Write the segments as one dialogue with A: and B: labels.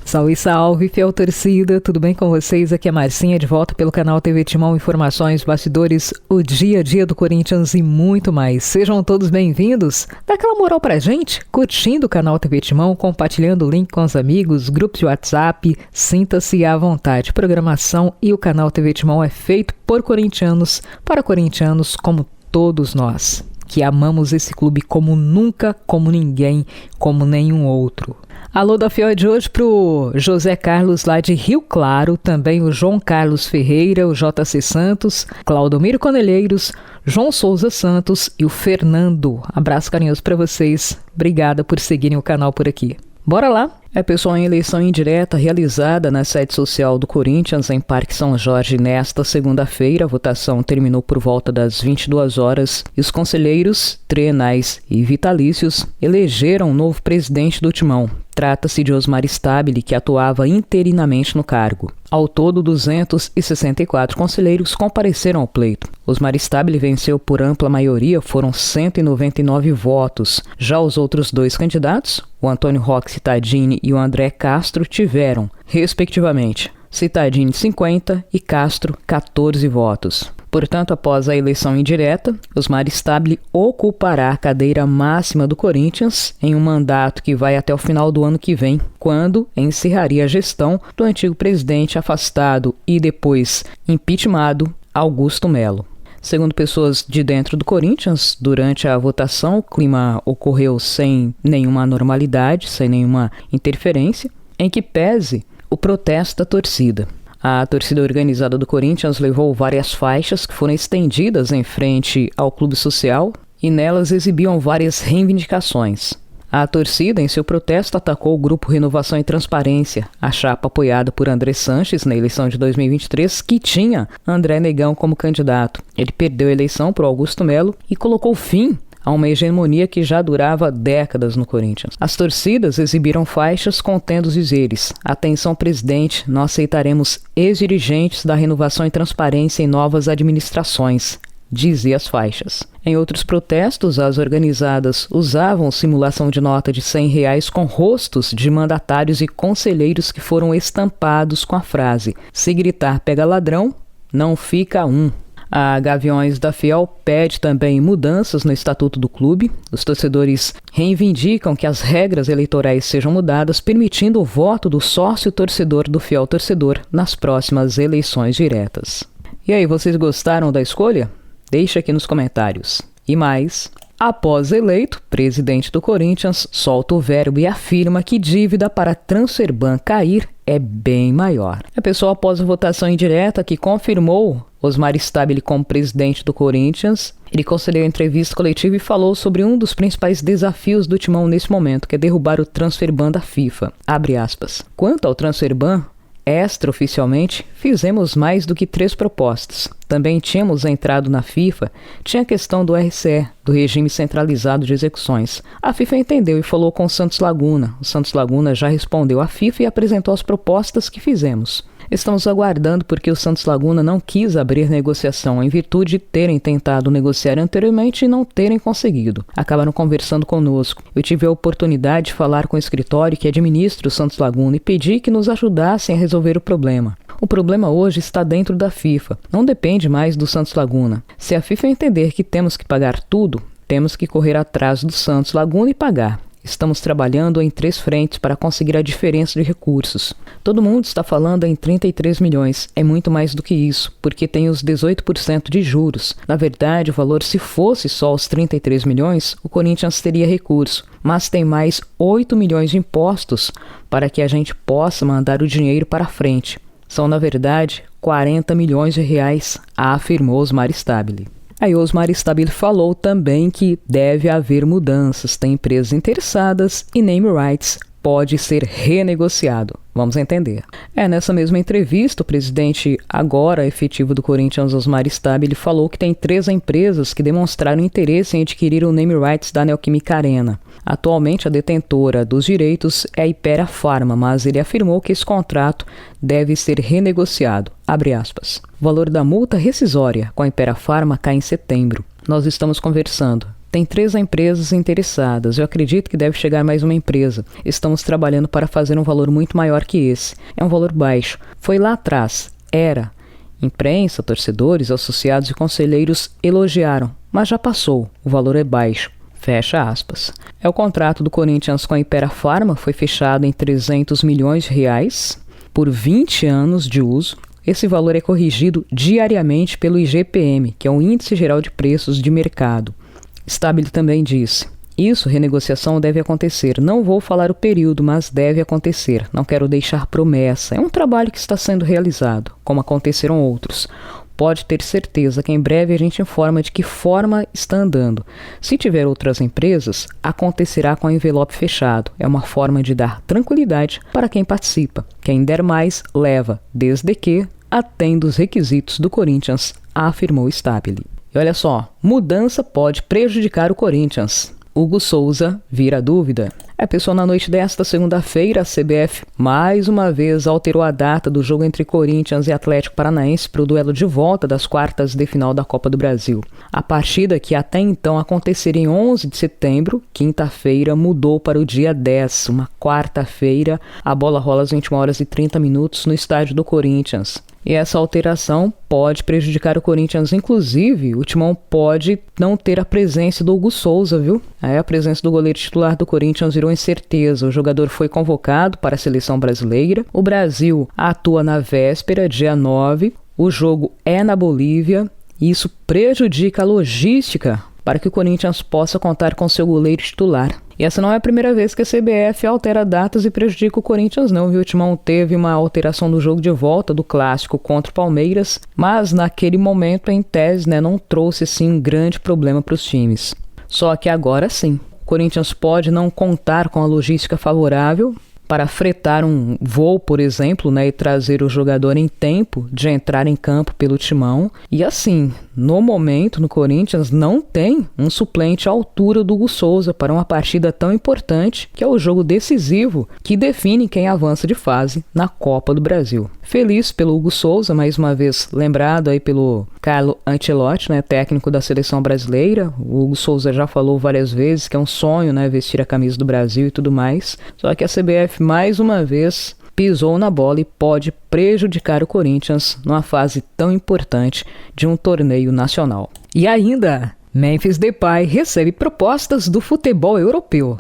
A: Salve, salve, fiel torcida, tudo bem com vocês? Aqui é Marcinha, de volta pelo canal TV Timão, informações, bastidores, o dia a dia do Corinthians e muito mais. Sejam todos bem-vindos. Dá aquela moral pra gente, curtindo o canal TV Timão, compartilhando o link com os amigos, grupos de WhatsApp, sinta-se à vontade. Programação e o canal TV Timão é feito por corintianos, para corintianos como todos nós, que amamos esse clube como nunca, como ninguém, como nenhum outro. Alô da Fiel de hoje pro José Carlos lá de Rio Claro, também o João Carlos Ferreira, o JC Santos, Claudomiro Conelheiros, João Souza Santos e o Fernando. Abraço carinhoso para vocês, obrigada por seguirem o canal por aqui. Bora lá! Pessoal, em eleição indireta realizada na sede social do Corinthians em Parque São Jorge nesta segunda-feira, a votação terminou por volta das 22 horas e os conselheiros, trienais e vitalícios elegeram um novo presidente do Timão. Trata-se de Osmar Stabile, que atuava interinamente no cargo. Ao todo, 264 conselheiros compareceram ao pleito. Osmar Stabile venceu por ampla maioria, foram 199 votos. Já os outros dois candidatos, o Antônio Roque Cittadini e o André Castro, tiveram, respectivamente, Cittadini 50 e Castro 14 votos. Portanto, após a eleição indireta, Osmar Stabile ocupará a cadeira máxima do Corinthians em um mandato que vai até o final do ano que vem, quando encerraria a gestão do antigo presidente afastado e depois impeachmentado, Augusto Melo. Segundo pessoas de dentro do Corinthians, durante a votação o clima ocorreu sem nenhuma anormalidade, sem nenhuma interferência, em que pese o protesto da torcida. A torcida organizada do Corinthians levou várias faixas que foram estendidas em frente ao clube social e nelas exibiam várias reivindicações. A torcida, em seu protesto, atacou o grupo Renovação e Transparência, a chapa apoiada por André Sanches na eleição de 2023, que tinha André Negão como candidato. Ele perdeu a eleição para Augusto Melo e colocou fim a uma hegemonia que já durava décadas no Corinthians. As torcidas exibiram faixas contendo os dizeres: "Atenção, presidente, não aceitaremos ex-dirigentes da Renovação e Transparência em novas administrações", dizia as faixas. Em outros protestos, as organizadas usavam simulação de nota de R$100 com rostos de mandatários e conselheiros que foram estampados com a frase: "Se gritar pega ladrão, não fica um". A Gaviões da Fiel pede também mudanças no estatuto do clube. Os torcedores reivindicam que as regras eleitorais sejam mudadas, permitindo o voto do sócio-torcedor do fiel torcedor nas próximas eleições diretas. E aí, vocês gostaram da escolha? Deixa aqui nos comentários. E mais, após eleito, presidente do Corinthians solta o verbo e afirma que dívida para Transferban cair é bem maior. A pessoa, após a votação indireta que confirmou Osmar Stabile como presidente do Corinthians, ele concedeu entrevista coletiva e falou sobre um dos principais desafios do Timão nesse momento, que é derrubar o Transferban da FIFA. Abre aspas. Quanto ao Transferban, extraoficialmente, fizemos mais do que 3 propostas. Também tínhamos entrado na FIFA, tinha a questão do RCE, do Regime Centralizado de Execuções. A FIFA entendeu e falou com o Santos Laguna. O Santos Laguna já respondeu à FIFA e apresentou as propostas que fizemos. Estamos aguardando porque o Santos Laguna não quis abrir negociação em virtude de terem tentado negociar anteriormente e não terem conseguido. Acabaram conversando conosco. Eu tive a oportunidade de falar com o escritório que administra o Santos Laguna e pedi que nos ajudassem a resolver o problema. O problema hoje está dentro da FIFA, não depende mais do Santos Laguna. Se a FIFA entender que temos que pagar tudo, temos que correr atrás do Santos Laguna e pagar. Estamos trabalhando em 3 frentes para conseguir a diferença de recursos. Todo mundo está falando em 33 milhões. É muito mais do que isso, porque tem os 18% de juros. Na verdade, o valor, se fosse só os 33 milhões, o Corinthians teria recurso. Mas tem mais 8 milhões de impostos para que a gente possa mandar o dinheiro para frente. São, na verdade, 40 milhões de reais, afirmou Osmar Stabile. Aí Osmar Stabile falou também que deve haver mudanças, tem empresas interessadas e name rights pode ser renegociado. Vamos entender. Nessa mesma entrevista, o presidente agora efetivo do Corinthians, Osmar Stabile, falou que tem 3 empresas que demonstraram interesse em adquirir o name rights da Neoquímica Arena. Atualmente, a detentora dos direitos é a Hypera Pharma, mas ele afirmou que esse contrato deve ser renegociado. Abre aspas. O valor da multa rescisória com a Hypera Pharma cai em setembro. Nós estamos conversando.
B: Tem 3 empresas interessadas. Eu acredito que deve chegar mais uma empresa. Estamos trabalhando para fazer um valor muito maior que esse. É um valor baixo. Foi lá atrás. Era. Imprensa, torcedores, associados e conselheiros elogiaram, mas já passou. O valor é baixo. Fecha aspas. O contrato do Corinthians com a Hypera Pharma foi fechado em R$300 milhões por 20 anos de uso. Esse valor é corrigido diariamente pelo IGPM, que é o Índice Geral de Preços de Mercado. Stabile também disse: isso, renegociação deve acontecer. Não vou falar o período, mas deve acontecer. Não quero deixar promessa. É um trabalho que está sendo realizado, como aconteceram outros. Pode ter certeza que em breve a gente informa de que forma está andando. Se tiver outras empresas, acontecerá com o envelope fechado. É uma forma de dar tranquilidade para quem participa. Quem der mais, leva, desde que atenda os requisitos do Corinthians, afirmou Stabile. E olha só, mudança pode prejudicar o Corinthians. Hugo Souza vira dúvida. Pessoal, na noite desta segunda-feira, a CBF mais uma vez alterou a data do jogo entre Corinthians e Atlético Paranaense para o duelo de volta das quartas de final da Copa do Brasil. A partida, que até então aconteceria em 11 de setembro, quinta-feira, mudou para o dia 10, uma quarta-feira. A bola rola às 21h30 no estádio do Corinthians. E essa alteração pode prejudicar o Corinthians. Inclusive, o Timão pode não ter a presença do Hugo Souza, viu? A presença do goleiro titular do Corinthians virou incerteza. O jogador foi convocado para a seleção brasileira. O Brasil atua na véspera, dia 9. O jogo é na Bolívia. E isso prejudica a logística para que o Corinthians possa contar com seu goleiro titular. E essa não é a primeira vez que a CBF altera datas e prejudica o Corinthians não, viu? O Timão teve uma alteração do jogo de volta do Clássico contra o Palmeiras, mas naquele momento, em tese, não trouxe assim um grande problema para os times. Só que agora sim, o Corinthians pode não contar com a logística favorável para fretar um voo, por exemplo, e trazer o jogador em tempo de entrar em campo pelo Timão. E assim, no momento, no Corinthians, não tem um suplente à altura do Hugo Souza para uma partida tão importante, que é o jogo decisivo que define quem avança de fase na Copa do Brasil. Feliz pelo Hugo Souza, mais uma vez lembrado aí pelo Carlo Ancelotti, técnico da seleção brasileira. O Hugo Souza já falou várias vezes que é um sonho, vestir a camisa do Brasil e tudo mais. Só que a CBF mais uma vez pisou na bola e pode prejudicar o Corinthians numa fase tão importante de um torneio nacional. E ainda, Memphis Depay recebe propostas do futebol europeu.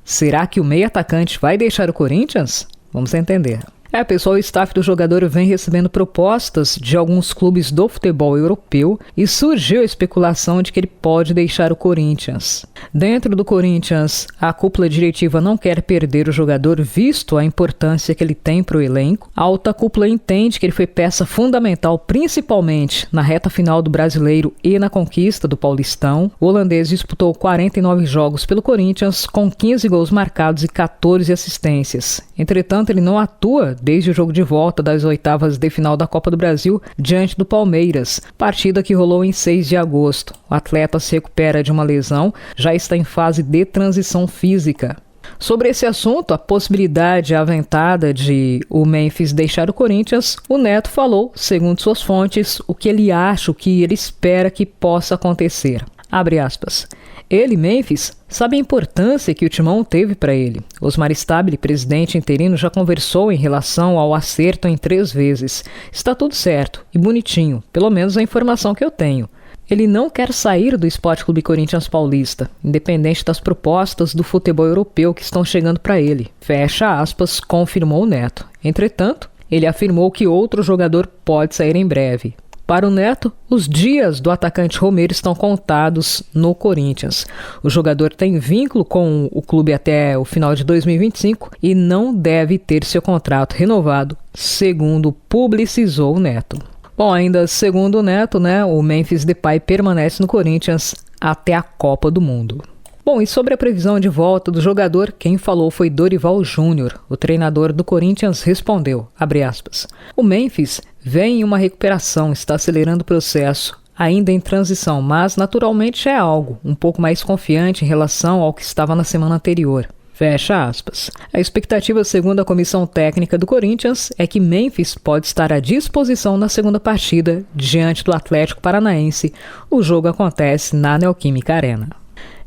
B: Será que o meio atacante vai deixar o Corinthians? Vamos entender. Pessoal, o staff do jogador vem recebendo propostas de alguns clubes do futebol europeu e surgiu a especulação de que ele pode deixar o Corinthians. Dentro do Corinthians, a cúpula diretiva não quer perder o jogador, visto a importância que ele tem para o elenco. A alta cúpula entende que ele foi peça fundamental, principalmente na reta final do Brasileiro e na conquista do Paulistão. O holandês disputou 49 jogos pelo Corinthians, com 15 gols marcados e 14 assistências. Entretanto, ele não atua desde o jogo de volta das oitavas de final da Copa do Brasil diante do Palmeiras, partida que rolou em 6 de agosto. O atleta se recupera de uma lesão, já está em fase de transição física. Sobre esse assunto, a possibilidade aventada de o Memphis deixar o Corinthians, o Neto falou, segundo suas fontes, o que ele acha, o que ele espera que possa acontecer. Abre aspas. Ele, Memphis, sabe a importância que o Timão teve para ele. Osmar Stabile, presidente interino, já conversou em relação ao acerto em 3 vezes. Está tudo certo e bonitinho, pelo menos a informação que eu tenho. Ele não quer sair do Sport Clube Corinthians Paulista, independente das propostas do futebol europeu que estão chegando para ele. Fecha aspas, confirmou o Neto. Entretanto, ele afirmou que outro jogador pode sair em breve. Para o Neto, os dias do atacante Romero estão contados no Corinthians. O jogador tem vínculo com o clube até o final de 2025 e não deve ter seu contrato renovado, segundo publicizou o Neto. Bom, ainda segundo o Neto, o Memphis Depay permanece no Corinthians até a Copa do Mundo. Bom, e sobre a previsão de volta do jogador, quem falou foi Dorival Júnior. O treinador do Corinthians respondeu, abre aspas, o Memphis vem em uma recuperação, está acelerando o processo, ainda em transição, mas naturalmente é algo um pouco mais confiante em relação ao que estava na semana anterior. Fecha aspas. A expectativa, segundo a comissão técnica do Corinthians, é que Memphis pode estar à disposição na segunda partida diante do Atlético Paranaense. O jogo acontece na Neoquímica Arena.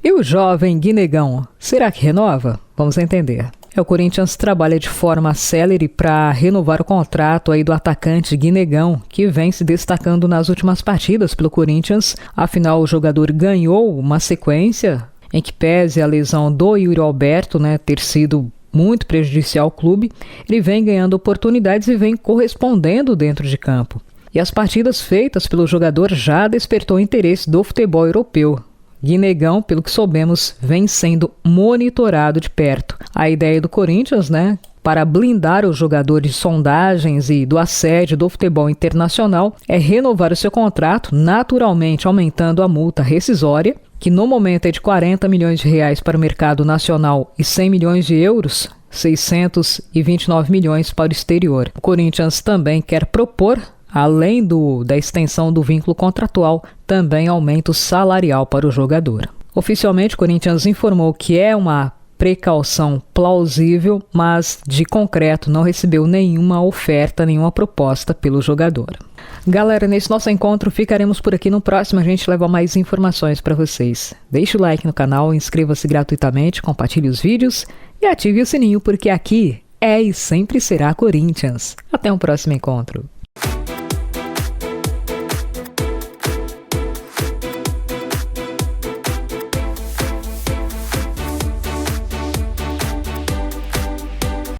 A: E o jovem Guinegão, será que renova? Vamos entender. O Corinthians trabalha de forma célere para renovar o contrato aí do atacante Guinegão, que vem se destacando nas últimas partidas pelo Corinthians. Afinal, o jogador ganhou uma sequência em que, pese a lesão do Yuri Alberto, ter sido muito prejudicial ao clube, ele vem ganhando oportunidades e vem correspondendo dentro de campo. E as partidas feitas pelo jogador já despertou o interesse do futebol europeu. Guinegão, pelo que soubemos, vem sendo monitorado de perto. A ideia do Corinthians, para blindar o jogador de sondagens e do assédio do futebol internacional, é renovar o seu contrato, naturalmente aumentando a multa rescisória, que no momento é de 40 milhões de reais para o mercado nacional e 100 milhões de euros, 629 milhões para o exterior. O Corinthians também quer propor, além da extensão do vínculo contratual, também aumento salarial para o jogador. Oficialmente, o Corinthians informou que é uma precaução plausível, mas de concreto não recebeu nenhuma oferta, nenhuma proposta pelo jogador. Galera, nesse nosso encontro ficaremos por aqui. No próximo a gente leva mais informações para vocês. Deixe o like no canal, inscreva-se gratuitamente, compartilhe os vídeos e ative o sininho, porque aqui é e sempre será Corinthians. Até um próximo encontro.